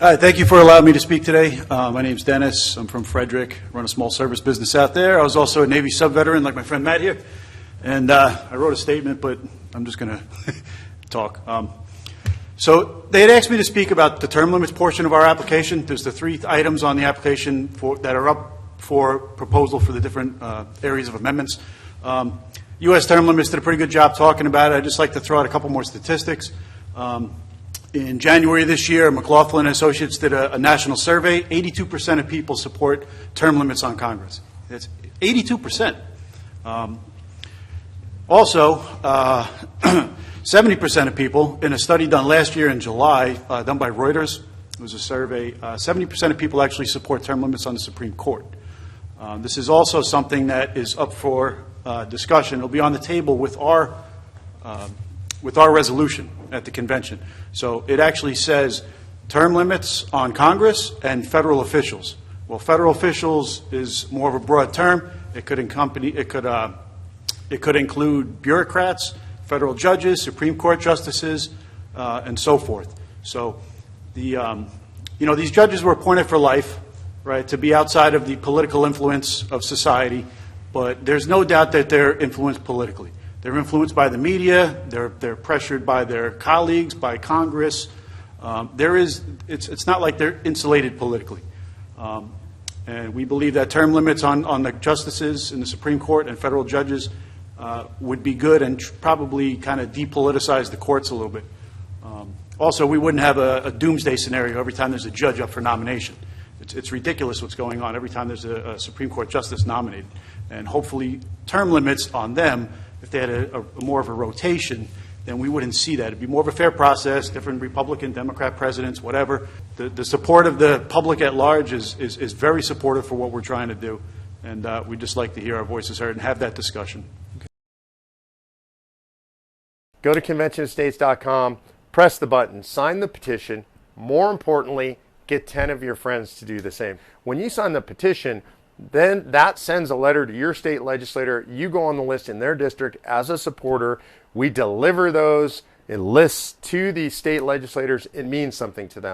Hi, thank you for allowing me to speak today. My name's Dennis. I'm from Frederick. Run a small service business out there. I was also a Navy sub-veteran like my friend Matt here. And I wrote a statement, but I'm just going to talk. So they had asked me to speak about the term limits portion of our application. There's the 3 items on the application that are up for proposal for the different areas of amendments. U.S. term limits did a pretty good job talking about it. I'd just like to throw out a couple more statistics. In January of this year, McLaughlin Associates did a national survey. 82% of people support term limits on Congress. That's 82%. Also, 70% of people, in a study done last year in July, done by Reuters, it was a survey, 70% of people actually support term limits on the Supreme Court. This is also something that is up for discussion. It'll be on the table with our resolution at the convention. So it actually says term limits on Congress and federal officials. Well, federal officials is more of a broad term. It could include bureaucrats, federal judges, Supreme Court justices, and so forth. So these judges were appointed for life, right, to be outside of the political influence of society, but there's no doubt that they're influenced politically. They're influenced by the media. They're pressured by their colleagues, by Congress. It's not like they're insulated politically. And we believe that term limits on the justices in the Supreme Court and federal judges would be good and probably kind of depoliticize the courts a little bit. Also, we wouldn't have a doomsday scenario every time there's a judge up for nomination. It's ridiculous what's going on every time there's a Supreme Court justice nominated. And hopefully term limits on them, if they had a more of a rotation, then we wouldn't see that. It'd be more of a fair process, different Republican, Democrat presidents, whatever. The support of the public at large is very supportive for what we're trying to do. And we'd just like to hear our voices heard and have that discussion. Go to conventionestates.com, press the button, sign the petition. More importantly, get 10 of your friends to do the same. When you sign the petition, then that sends a letter to your state legislator. You go on the list in their district as a supporter. We deliver those lists to the state legislators. It means something to them.